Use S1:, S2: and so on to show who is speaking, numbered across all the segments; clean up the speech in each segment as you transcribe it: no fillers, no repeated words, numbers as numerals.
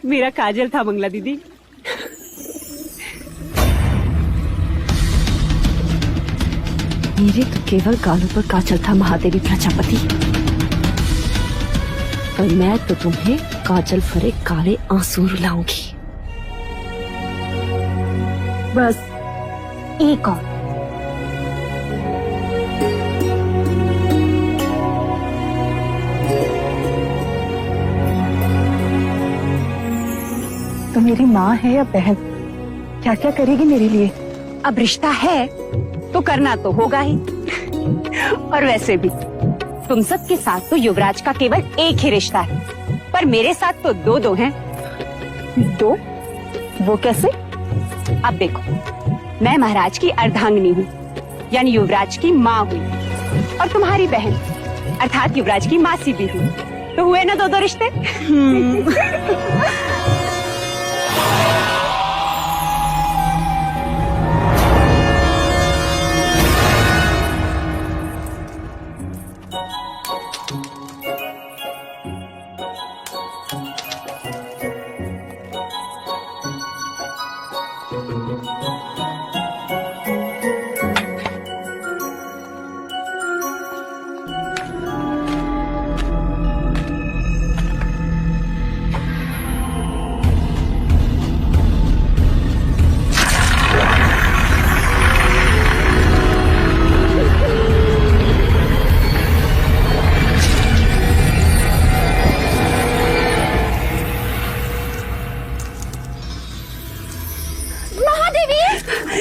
S1: मेरा काजल था मंगला दीदी।
S2: मेरे तो केवल गालों पर काजल था महादेवी प्रजापति, पर मैं तो तुम्हें काजल भरे काले आंसू रुलाऊंगी। बस एक और।
S3: तो मेरी माँ है या बहन, क्या क्या करेगी मेरे लिए?
S1: अब रिश्ता है तो करना तो होगा ही। और वैसे भी तुम सबके साथ तो युवराज का केवल एक ही रिश्ता है, पर मेरे साथ तो दो दो हैं।
S3: दो? वो कैसे?
S1: अब देखो, मैं महाराज की अर्धांगिनी हूँ, यानी युवराज की माँ हुई, और तुम्हारी बहन अर्थात युवराज की मासी भी हुई। तो हुए ना दो दो रिश्ते।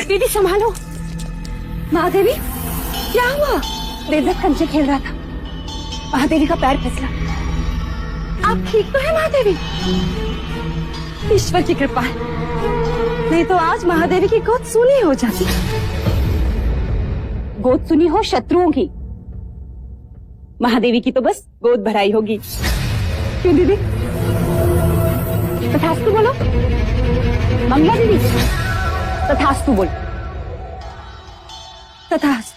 S1: दीदी संभालो। महादेवी, क्या हुआ? देवदत्त कंचे खेल रहा था, महादेवी का पैर फिसला। आप ठीक तो है महादेवी? ईश्वर की कृपा है, नहीं तो आज महादेवी की गोद सूनी हो जाती। गोद सुनी हो शत्रुओं की, महादेवी की तो बस गोद भराई होगी। क्यों दीदी? तथास्तु बोलो। मंगला दीदी, तथास्तु बोल। तथास्तु।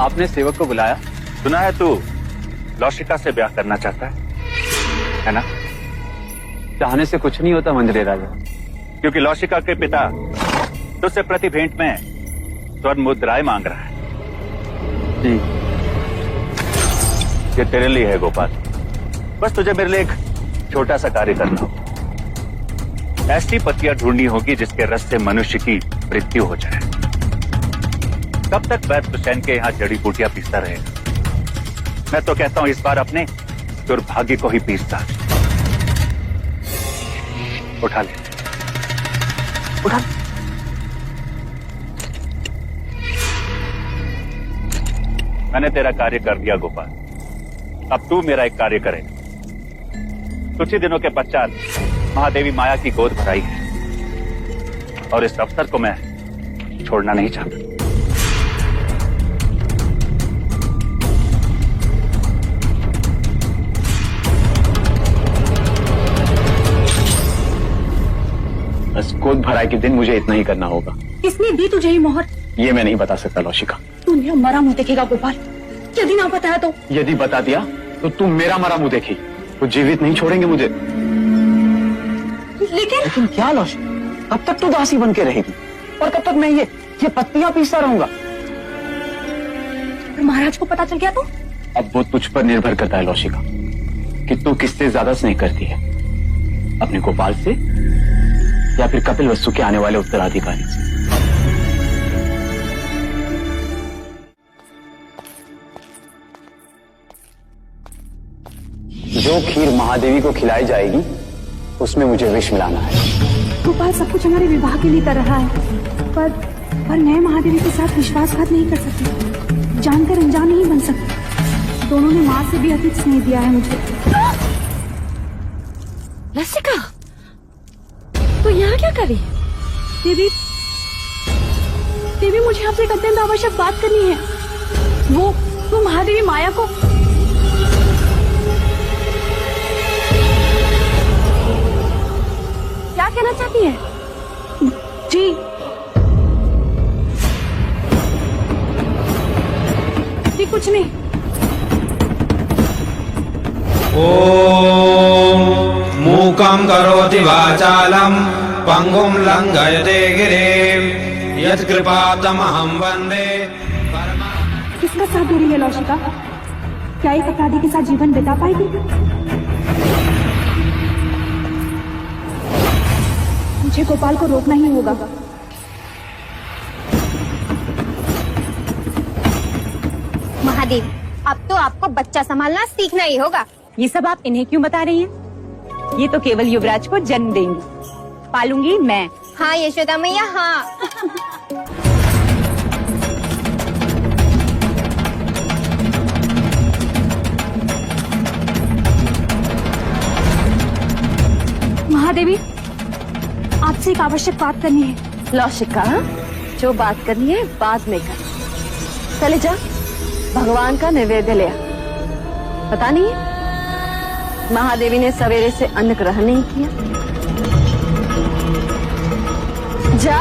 S4: आपने सेवक को बुलाया? सुना है तू लौशिका से ब्याह करना चाहता है ना? चाहने से कुछ नहीं होता मंजरे राजा, क्योंकि लौशिका के पिता तुझसे प्रति भेंट में स्वर्ण मुद्राएं मांग रहा है। जी, ये तेरे लिए है गोपाल। बस तुझे मेरे लिए एक छोटा सा कार्य करना होगा। ऐसी पत्तियां ढूंढनी होगी जिसके रस से मनुष्य की मृत्यु हो जाए। कब तक वैद्य हुसैन के यहाँ जड़ी बूटियां पीसता रहेगा? मैं तो कहता हूं इस बार अपने दुर्भाग्य को ही पीसता। उठा ले, उठा ले। मैंने तेरा कार्य कर दिया गोपाल, अब तू मेरा एक कार्य करेगा। कुछ ही दिनों के पश्चात महादेवी माया की गोद भराई है, और इस अवसर को मैं छोड़ना नहीं चाहता। बस गोद भराई के दिन मुझे इतना ही करना होगा।
S3: किसने दी तुझे ये मोहर?
S4: ये मैं नहीं बता सकता लौशिका।
S3: तू मेरा मरा मुंह देखेगा गोपाल, यदि ना बताया तो?
S4: यदि बता दिया तो तुम मेरा मरा मुंह देखी, वो जीवित नहीं छोड़ेंगे मुझे। लेकिन क्या लौशिका, कब तक तू दासी बन के रहेगी, और कब तक मैं ये पत्तियां पीसता रहूंगा?
S3: महाराज को पता चल गया तो?
S4: अब वो तुझ पर निर्भर करता है लौशिका, कि तू किससे ज्यादा स्नेह करती है, अपने गोपाल से या फिर कपिल वस्तु के आने वाले उत्तराधिकारी से। जो खीर महादेवी को खिलाई जाएगी उसमें मुझे विष मिलाना है।
S3: गोपाल सब कुछ हमारे विवाह के लिए कर रहा है, पर मैं महादेवी के साथ विश्वासघात नहीं कर सकती, जानकर अनजान नहीं बन सकती। दोनों ने माँ से भी अधिक स्नेह दिया है मुझे।
S2: लसिका, तो यहाँ क्या कर रही है?
S3: देवी, मुझे आपसे एक अत्यंत आवश्यक बात करनी है। वो महादेवी माया को
S1: क्या कहना चाहती है?
S3: जी जी कुछ नहीं।
S5: ॐ मूकं करोति वाचालं पङ्गुं लङ्घयते गिरिं यत्कृपातमहं वन्दे
S3: किसका साथ दे रही है लौशिका? क्या एक अपराधी के साथ जीवन बिता पाएगी? मुझे गोपाल को रोकना ही होगा।
S1: महादेवी, अब तो आपको बच्चा संभालना सीखना ही होगा।
S6: ये सब आप इन्हें क्यों बता रही हैं? ये तो केवल युवराज को जन्म देंगी, पालूंगी मैं।
S1: हाँ यशोदा मैया, हाँ।
S3: महादेवी, आपसे एक आवश्यक बात करनी है।
S2: लौशिका, जो बात करनी है बाद में कर। चले जा, भगवान का नैवेद्य ले आ। पता नहीं है, महादेवी ने सवेरे से अन्न ग्रहण नहीं किया। जा।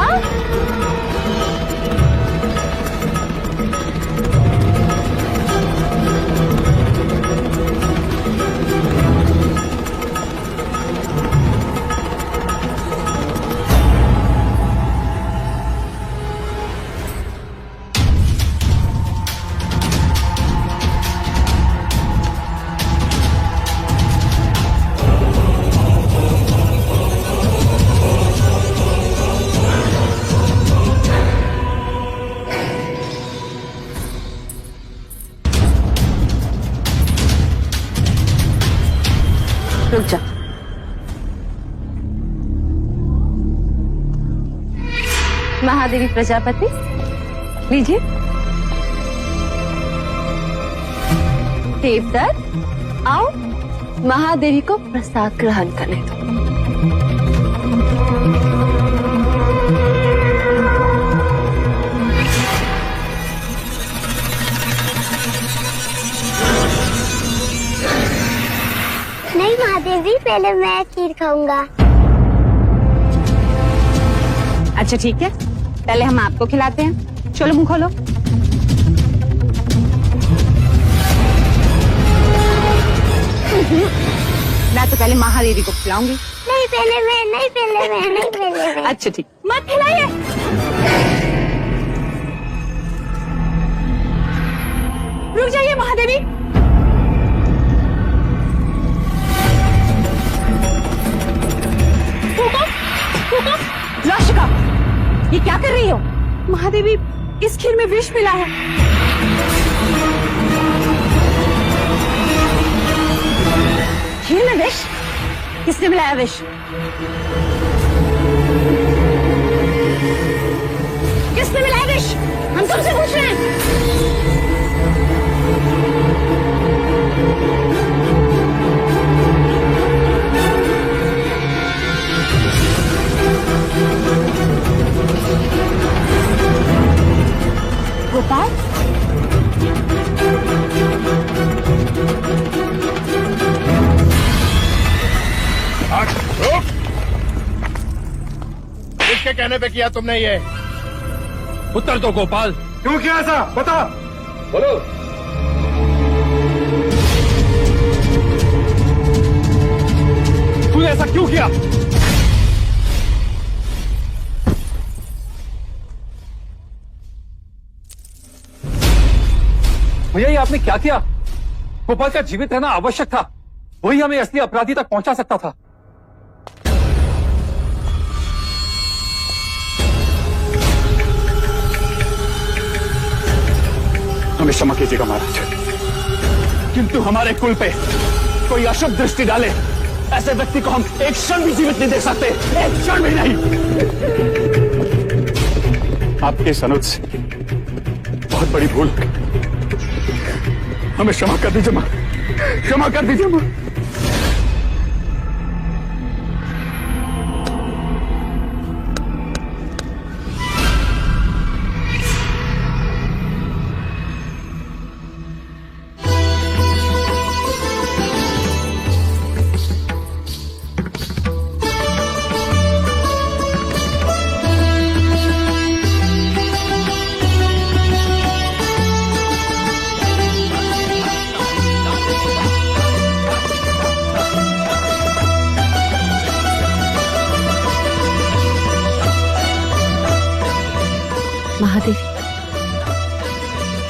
S2: रुक जा। महादेवी प्रजापति, लीजिए। देवदत्त, आओ, महादेवी को प्रसाद ग्रहण करने दो।
S7: नहीं महादेव जी, पहले मैं खीर खाऊंगा।
S6: अच्छा ठीक है, पहले हम आपको खिलाते हैं। चलो मुंह खोलो। मैं तो पहले महादेवी को खिलाऊंगी।
S7: नहीं पहले मैं, नहीं पहले मैं, नहीं पहले मैं।
S6: अच्छा ठीक।
S3: मत खिलाइए। रुक जाइए महादेवी।
S6: लौशिका, ये क्या कर रही हो?
S3: महादेवी, इस खीर में विष मिला है।
S6: खीर में विष? किसने मिलाया विष? किसने मिलाया विष? हम तुमसे पूछ रहे हैं।
S3: गोपाल,
S8: किसके कहने पे किया तुमने ये?
S5: उत्तर दो गोपाल।
S8: क्यों किया ऐसा? बता। बोलो। तूने ऐसा क्यों किया?
S9: भैया, ये आपने क्या किया? गोपाल का जीवित रहना आवश्यक था, वही हमें असली अपराधी तक पहुंचा सकता था।
S8: हमें क्षमा कीजिएगा महाराज, किंतु हमारे कुल पे कोई अशुभ दृष्टि डाले ऐसे व्यक्ति को हम एक क्षण भी जीवित नहीं देख सकते, एक क्षण भी नहीं। आपके सनुज से बहुत बड़ी भूल, हमें क्षमा कर दीजिए मां, क्षमा कर दीजिए मां।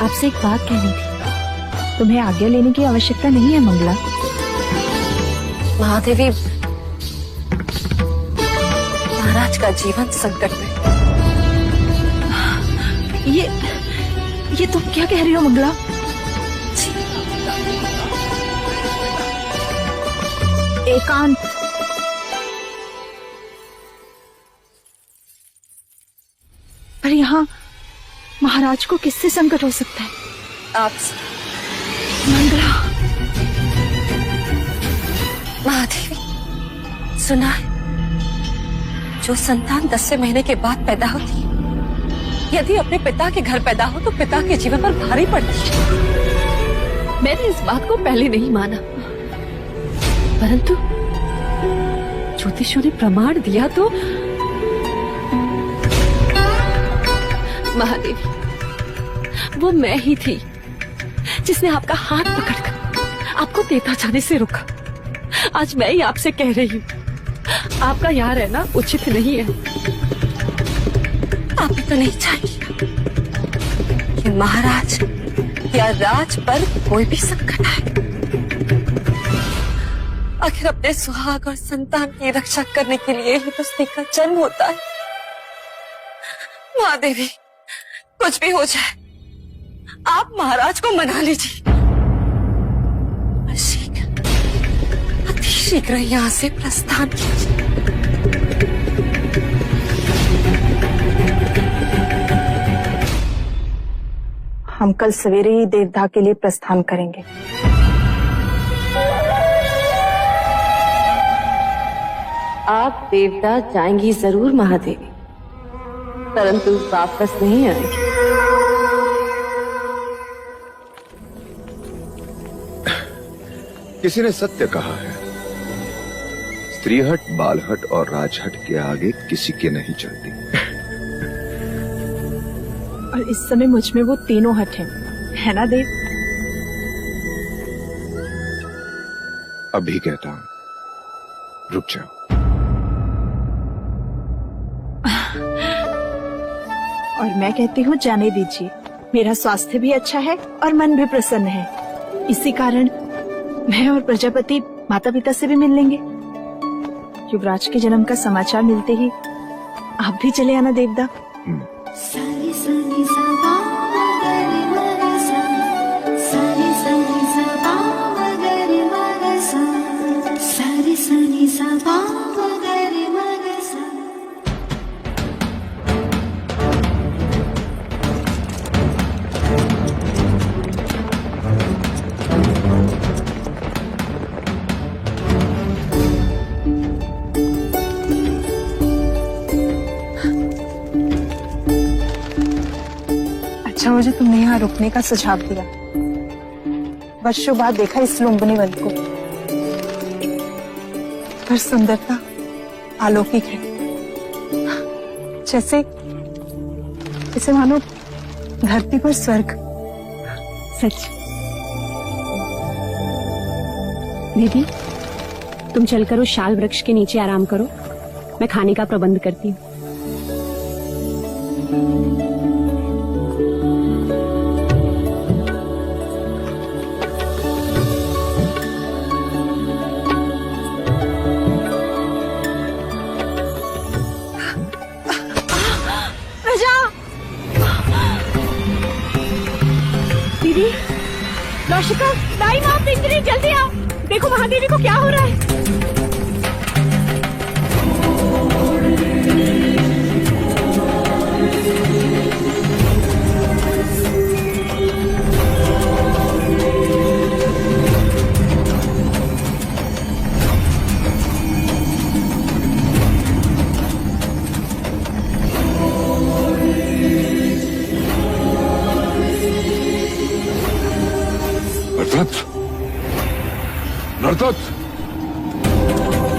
S3: आपसे एक बात कहनी थी। तुम्हें आज्ञा लेने की आवश्यकता नहीं है मंगला।
S2: महादेवी, महाराज का जीवन संकट में।
S3: ये तुम क्या कह रही हो मंगला? एकांत, पर यहाँ महाराज को किससे संकट हो सकता है?
S2: आपसे।
S3: मंगला।
S2: महादेवी, सुना है, जो संतान 10वें महीने के बाद पैदा होती है, यदि अपने पिता के घर पैदा हो तो पिता के जीवन पर भारी पड़ती है। मैंने इस बात को पहले नहीं माना, परंतु ज्योतिषों ने प्रमाण दिया तो महादेवी, वो मैं ही थी जिसने आपका हाथ पकड़कर आपको देता जाने से रोका। आज मैं ही आपसे कह रही हूँ, आपका यहाँ रहना उचित नहीं है। आप तो नहीं चाहिए कि महाराज या राज पर कोई भी संकट आए। आखिर अपने सुहाग और संतान की रक्षा करने के लिए ही तो स्त्री का जन्म होता है। महादेवी, कुछ भी हो जाए, आप महाराज को मना लीजिए। शीघ्र, अति शीघ्र यहाँ से प्रस्थान कीजिए।
S3: हम कल सवेरे ही देवदाह के लिए प्रस्थान करेंगे।
S2: आप देवदाह जाएंगी जरूर महादेवी, परंतु वापस नहीं आएंगी।
S10: किसी ने सत्य कहा है, स्त्रीहट, बालहट और राजहट के आगे किसी के नहीं चलती।
S3: और इस समय मुझ में वो तीनों हट हैं, है ना देव?
S10: अभी कहता हूं, रुक जाओ।
S3: और मैं कहती हूँ जाने दीजिए। मेरा स्वास्थ्य भी अच्छा है और मन भी प्रसन्न है। इसी कारण मैं और प्रजापति माता पिता से भी मिल लेंगे। युवराज के जन्म का समाचार मिलते ही आप भी चले आना देवदा। अच्छा हो जो तुमने यहाँ रुकने का सुझाव दिया। वर्षों बाद देखा इस लुम्बिनी वन को, पर सुंदरता अलौकिक है। जैसे मानो धरती पर स्वर्ग।
S6: सच। दीदी, तुम चलकर उस शाल वृक्ष के नीचे आराम करो, मैं खाने का प्रबंध करती हूँ। दीदी, नौशिका, दाई माँ, पिंजरी, जल्दी आओ। देखो महादेवी को क्या हो रहा है।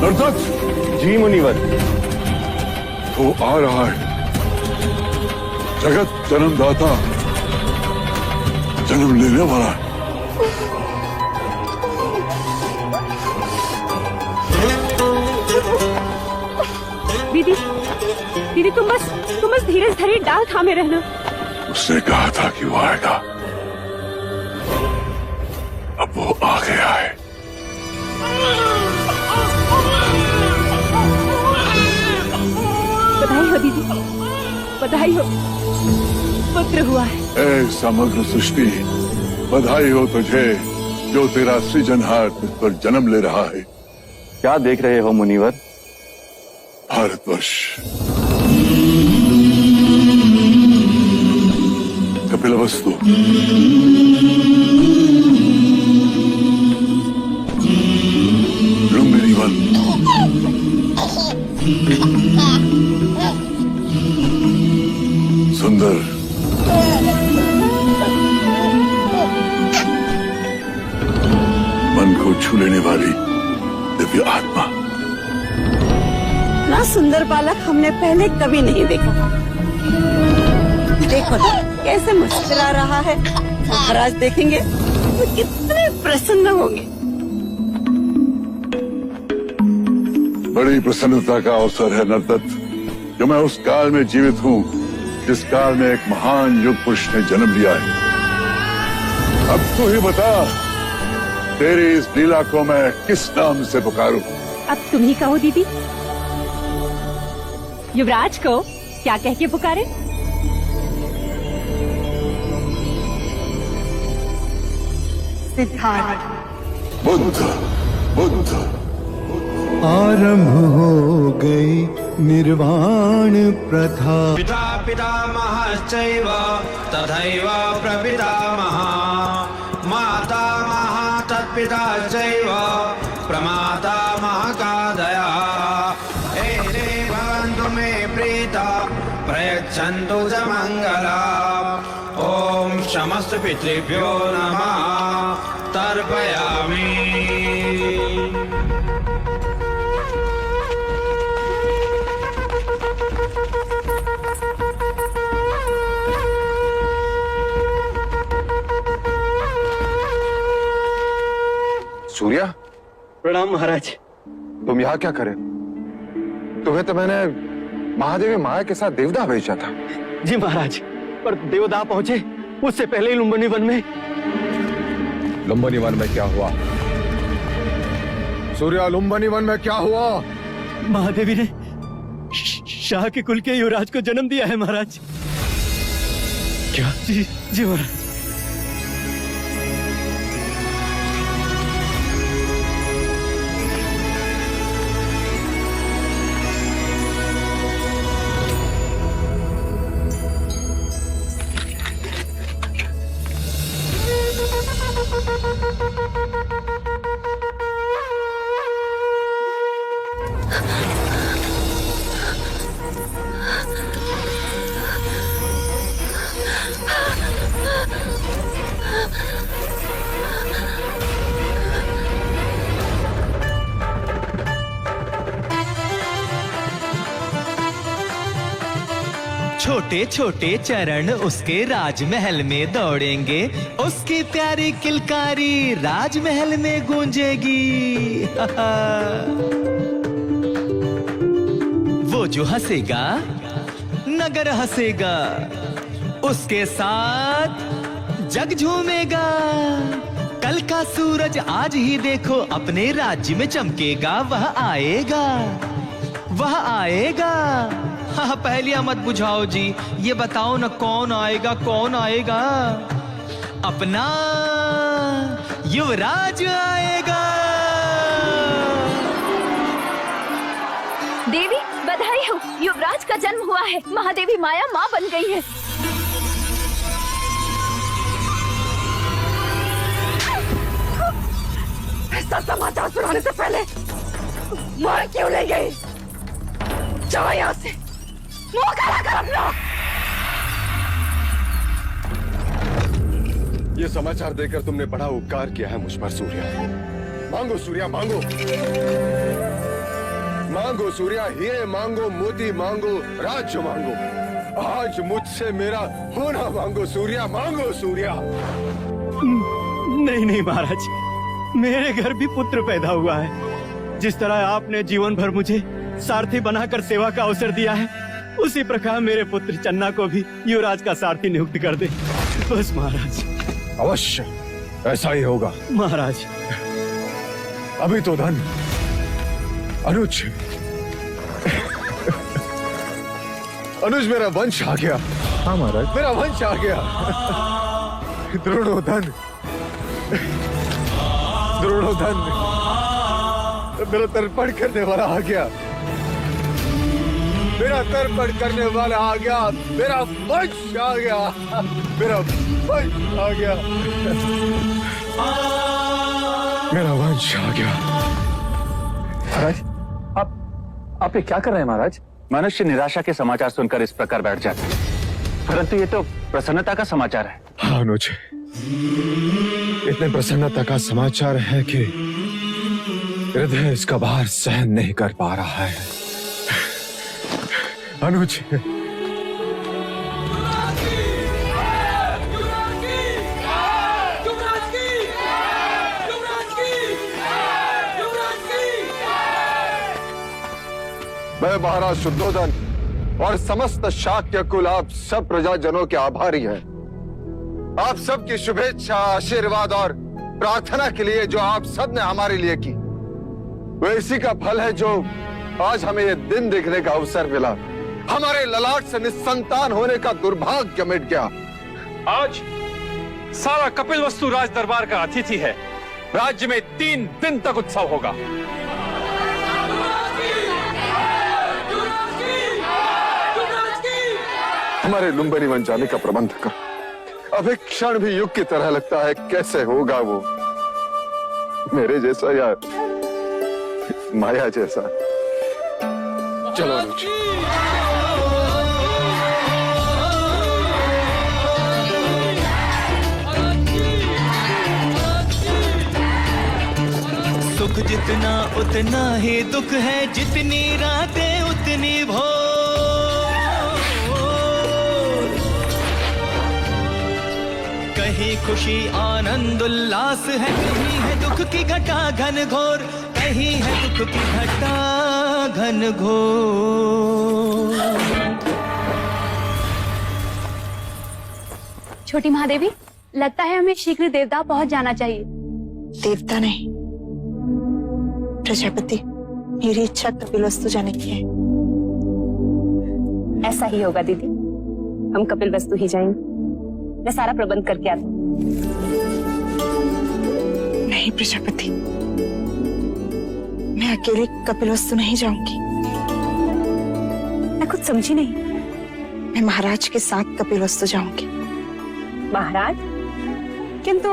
S10: नरदत्त,
S4: जी मुनिवर।
S10: वो आ रहा है, जगत जन्मदाता, जन्म लेने वाला है।
S6: दीदी, दीदी तुम बस धीरज धरी डाल थामे रहना।
S10: उसने कहा था कि वो आएगा,
S6: बधाई हो, पुत्र हुआ है।
S11: ए समग्र सृष्टि, बधाई हो तुझे जो तेरा सृजनहार तुझ पर जन्म ले रहा है।
S4: क्या देख रहे हो मुनिवर?
S11: भारतवर्ष। कपिलवस्तु। लुम्बिनी वन। सुंदर। मन को छू लेने वाली दिव्य आत्मा।
S2: ना सुंदर बालक हमने पहले कभी नहीं देखा। देखो ना कैसे मुस्कुरा रहा है। महाराज देखेंगे तो कितने प्रसन्न होंगे।
S11: बड़ी प्रसन्नता का अवसर है नरदत्त, जो मैं उस काल में जीवित हूँ जिस काल में एक महान युग पुरुष ने जन्म लिया है। अब तू ही बता, तेरी इस लीला को मैं किस नाम से पुकारूं?
S6: अब तुम ही कहो दीदी। युवराज को क्या कह के पुकारे?
S2: सिद्धार्थ।
S11: बुद्ध। बुद्ध।
S12: आरंभ हो गई निर्वाण प्रथा।
S5: पिता पितामहश्चैव तथैव प्रपितामहः, मातामहः तत्पिता चैव प्रमातामहकादयः। एते भवन्तु मे प्रीता प्रयच्छन्तु च मङ्गलम्। ॐ समस्त पितृभ्यो नमः तर्पयामि।
S10: सूर्या,
S8: प्रणाम महाराज।
S10: तुम यहाँ क्या करे? तुम्हें तो मैंने महादेवी माया के साथ देवदा भेजा था।
S8: जी महाराज, पर देवदा पहुंचे उससे पहले ही लुम्बिनी वन में।
S10: लुम्बिनी वन में क्या हुआ? सूर्या, लुम्बिनी वन में क्या हुआ?
S8: महादेवी ने शाह के कुल के युवराज को जन्म दिया है महाराज। क्या? जी जी महाराज।
S13: छोटे छोटे चरण उसके राजमहल में दौड़ेंगे, उसकी प्यारी किलकारी राजमहल में गूंजेगी। वो जो हंसेगा नगर हंसेगा, उसके साथ जग झूमेगा। कल का सूरज आज ही देखो अपने राज्य में चमकेगा। वह आएगा, वह आएगा। हाँ, पहलिया मत बुझाओ जी, ये बताओ ना कौन आएगा, कौन आएगा? अपना युवराज आएगा।
S1: देवी बधाई हो, युवराज का जन्म हुआ है। महादेवी माया माँ बन गई है।
S2: ऐसा समाचार सुनाने से पहले मार क्यों ले गई? जाओ यहाँ से, मुंह काला कर अपना।
S10: ये समाचार देकर तुमने बड़ा उपकार किया है मुझ पर सूर्या। मांगो सूर्या, मांगो मांगो सूर्या, हीरे मांगो, मोती मांगो, राज्य मांगो। आज मुझसे मेरा होना मांगो सूर्या, मांगो सूर्या।
S8: नहीं नहीं महाराज, मेरे घर भी पुत्र पैदा हुआ है। जिस तरह आपने जीवन भर मुझे सारथी बनाकर सेवा का अवसर दिया है, उसी प्रकार मेरे पुत्र चन्ना को भी युवराज का सारथी नियुक्त कर दे बस महाराज।
S10: अवश्य ऐसा ही होगा
S8: महाराज।
S10: अभी तो धन अनुज अनुज मेरा वंश आ गया।
S12: हाँ महाराज।
S10: मेरा वंश आ गया। द्रोणोधन, द्रोणोधन मेरा तर्पण करने वाला आ गया। मेरा तर्पण करने वाला आ गया। मेरा वंश आ गया। मेरा वंश आ गया। मेरा वंश आ गया।
S4: महाराज, आप ये क्या कर रहे हैं महाराज? मनुष्य निराशा के समाचार सुनकर इस प्रकार बैठ जाते हैं, परंतु ये तो प्रसन्नता का समाचार है।
S10: हाँ अनुज, इतने प्रसन्नता का समाचार है कि हृदय इसका भार सहन नहीं कर पा रहा है। अनुज, मैं महाराज शुद्धोधन और समस्त शाक्य कुल आप सब प्रजाजनों के आभारी हैं। आप सबकी शुभेच्छा, आशीर्वाद और प्रार्थना के लिए जो आप सब ने हमारे लिए की, वो इसी का फल है जो आज हमें ये दिन देखने का अवसर मिला। हमारे ललाट से निस्संतान होने का दुर्भाग्य मिट गया।
S9: आज सारा कपिलवस्तु राज दरबार का अतिथि है। राज्य में 3 दिन तक उत्सव होगा।
S10: हमारे लुम्बिनी वन जाने का प्रबंध कर। अब एक क्षण भी युग की तरह लगता है। कैसे होगा वो मेरे जैसा या माया जैसा? चलो अनुज।
S13: सुख जितना उतना ही दुख है, जितनी रातें उतनी भोर। कहीं खुशी आनंद उल्लास है, कहीं है दुख की घटा घन घोर, कहीं है दुख की घटा घन घोर।
S1: छोटी महादेवी, लगता है हमें शीघ्र देवता पहुंच जाना चाहिए।
S3: देवता नहीं, प्रजापति, मेरी इच्छा कपिलवस्तु जाने की है।
S6: ऐसा ही होगा दीदी, हम कपिलवस्तु ही जाएंगे। मैं सारा प्रबंध करके आता हूँ।
S3: नहीं प्रजापति, मैं अकेले कपिलवस्तु नहीं जाऊंगी।
S6: मैं कुछ समझी नहीं।
S3: मैं महाराज के साथ कपिलवस्तु जाऊंगी।
S6: महाराज? किंतु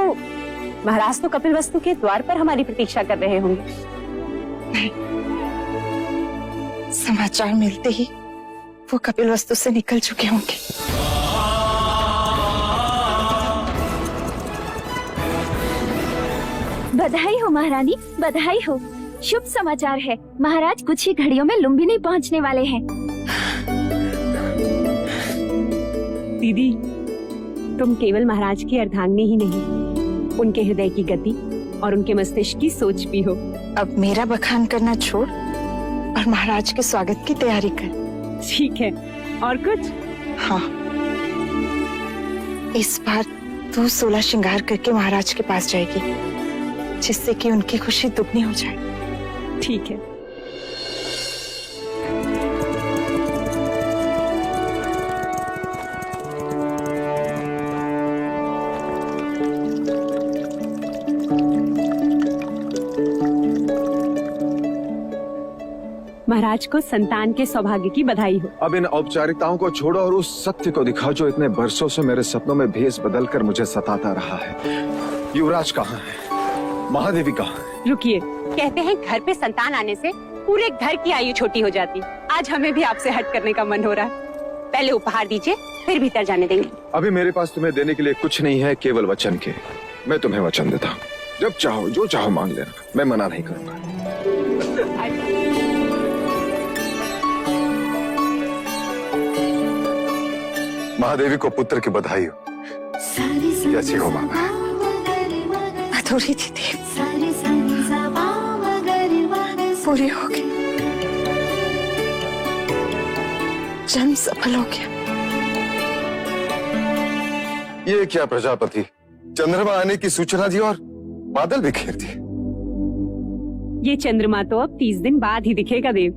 S6: महाराज तो कपिलवस्तु के द्वार पर हमारी प्रतीक्षा कर रहे होंगे।
S3: नहीं, समाचार मिलते ही वो कपिलवस्तु से निकल चुके होंगे।
S1: बधाई हो महारानी, बधाई हो। शुभ समाचार है, महाराज कुछ ही घड़ियों में लुम्बिनी पहुंचने वाले हैं।
S6: दीदी, तुम केवल महाराज की अर्धांगिनी ही नहीं, उनके हृदय की गति और उनके मस्तिष्क की सोच भी हो।
S3: अब मेरा बखान करना छोड़ और महाराज के स्वागत की तैयारी कर।
S6: ठीक है, और कुछ?
S3: हाँ, इस बार तू 16 श्रृंगार करके महाराज के पास जाएगी, जिससे कि उनकी खुशी दुगनी हो जाए।
S6: ठीक है। महाराज को संतान के सौभाग्य की बधाई हो।
S10: अब इन औपचारिकताओं को छोड़ो और उस सत्य को दिखाओ जो इतने बरसों से मेरे सपनों में भेष बदलकर मुझे सताता रहा है। युवराज कहाँ है? महादेवी कहाँ है?
S6: रुकिए, कहते हैं घर पे संतान आने से पूरे घर की आयु छोटी हो जाती। आज हमें भी आपसे हट करने का मन हो रहा है। पहले उपहार दीजिए, फिर भीतर जाने देंगे।
S10: अभी मेरे पास तुम्हें देने के लिए कुछ नहीं है, केवल वचन के। मैं तुम्हें वचन देता हूँ, जब चाहो जो चाहो मांग लेना, मैं मना नहीं करूंगा। महादेवी को पुत्र की बधाई हो। कैसी हो मामा?
S3: अधूरी थी देव, पूरी हो गई। जन्म सफल हो गया।
S10: ये क्या प्रजापति, चंद्रमा आने की सूचना दी और बादल भी घेर दिए।
S6: ये चंद्रमा तो अब 30 दिन बाद ही दिखेगा देव।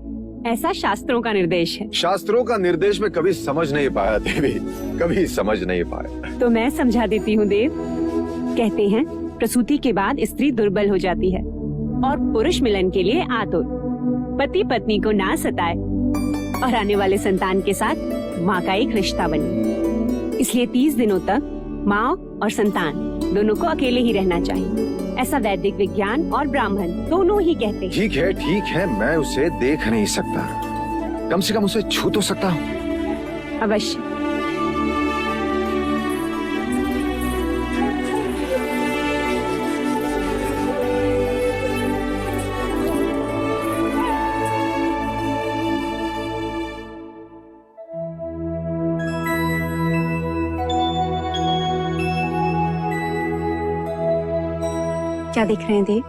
S6: ऐसा शास्त्रों का निर्देश है।
S10: शास्त्रों का निर्देश में कभी समझ नहीं पाया देवी, कभी समझ नहीं पाया।
S6: तो मैं समझा देती हूँ देव। कहते हैं प्रसूति के बाद स्त्री दुर्बल हो जाती है और पुरुष मिलन के लिए आतुर। पति पत्नी को ना सताए और आने वाले संतान के साथ माँ का एक रिश्ता बने। इसलिए 30 दिनों तक माँ और संतान दोनों को अकेले ही रहना चाहिए। ऐसा वैदिक विज्ञान और ब्राह्मण दोनों ही कहते हैं।
S10: ठीक है, मैं उसे देख नहीं सकता, कम से कम उसे छू तो सकता हूँ।
S6: अवश्य। क्या देख रहे हैं देव?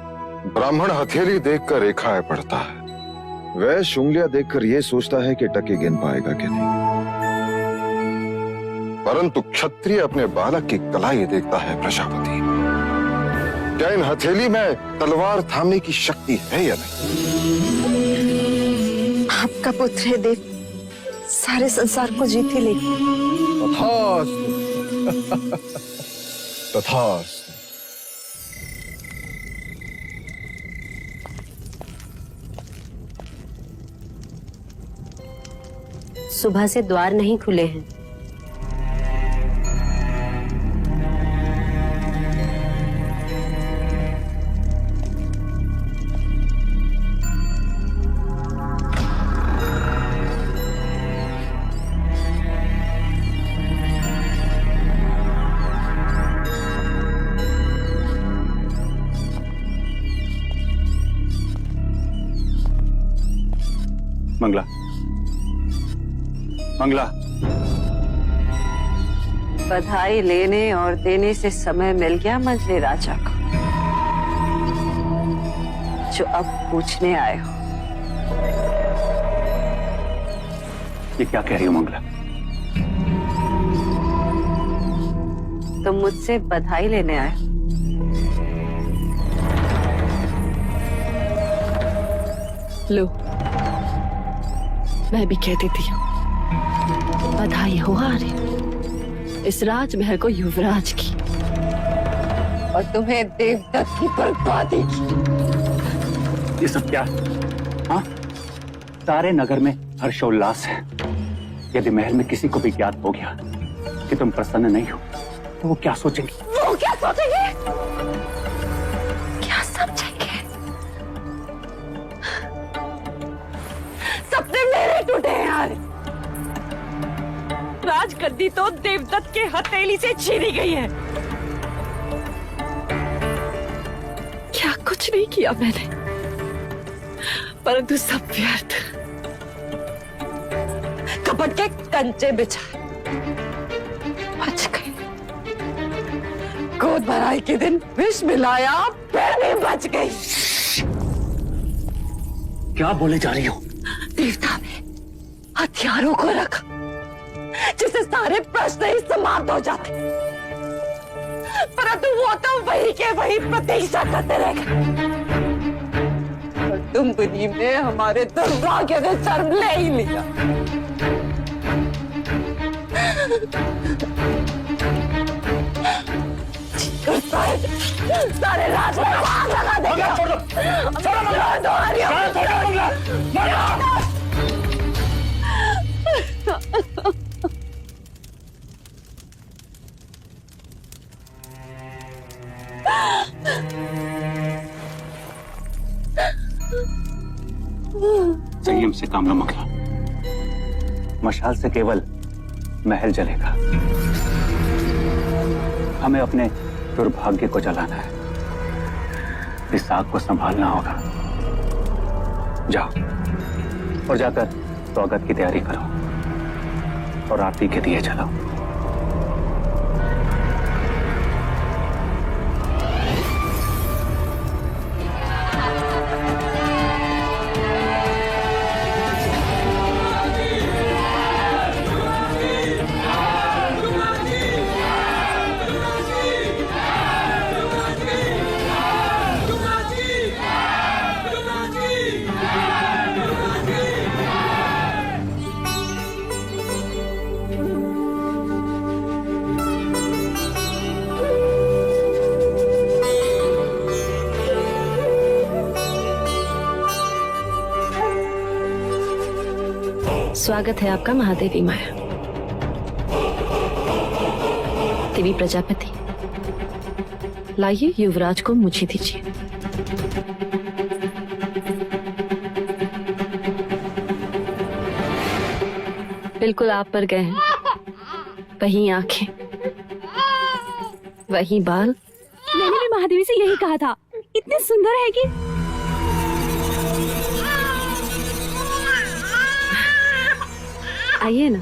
S10: ब्राह्मण हथेली देखकर रेखाएं पढ़ता है, वैश्य उंगलियां देखकर ये सोचता है कि टके गिन पाएगा कि नहीं, परंतु क्षत्रिय अपने बालक की कलाई देखता है। प्रजापति, क्या इन हथेली में तलवार थामने की शक्ति है या नहीं?
S3: आपका पुत्र है देव, सारे संसार को जीत ही ले।
S10: तथास्तु। तथास्तु।
S2: सुबह से द्वार नहीं खुले हैं।
S4: मंगला, मंगला,
S2: बधाई लेने और देने से समय मिल गया मंझले राजा को, जो अब पूछने आए हो।
S4: ये क्या कह रही हो मंगला?
S2: तुम मुझसे बधाई लेने आए हो।
S3: लो, मैं भी कह देती हूँ, बधाई हो आर्य, इस राजमहल को युवराज की
S2: और तुम्हें देवदत्त की बर्बादी की।
S4: ये सब क्या? हाँ, सारे नगर में हर्षोल्लास है। यदि महल में किसी को भी ज्ञात हो गया कि तुम प्रसन्न नहीं हो, तो वो क्या सोचेंगे?
S2: वो क्या सोचेंगे? क्या समझेंगे? सपने मेरे टूटे हैं यार। राजगद्दी तो देवदत्त के हथेली से छीनी गई है।
S3: क्या कुछ नहीं किया मैंने, परंतु सब व्यर्थ।
S2: कपट के कंचे बिछाए, बच गई। गोद भराई के दिन विष मिलाया, फिर भी बच गई।
S4: क्या बोले जा रही हो?
S2: देवता ने हथियारों को रखा जिससे सारे प्रश्न ही समाप्त हो जाते, परंतु वो तो वही के वही प्रतीक्षा करते रह गए। और तुम बुद्धि में हमारे दुर्भाग्य ने जन्म ले ही लिया। सारे राज में आग लगा देगा।
S4: संयम से काम लो मंगला, मशाल से केवल महल जलेगा। हमें अपने दुर्भाग्य को जलाना है, इस आग को संभालना होगा। जाओ और जाकर स्वागत की तैयारी करो और आरती के दिए जलाओ।
S2: स्वागत है आपका महादेवी माया। देवी प्रजापति, लाइए युवराज को मुझे दीजिए। बिल्कुल आप पर गए हैं, वही आंखें, वही बाल।
S6: मैंने भी महादेवी से यही कहा था, इतने सुंदर है कि।
S2: आइए ना।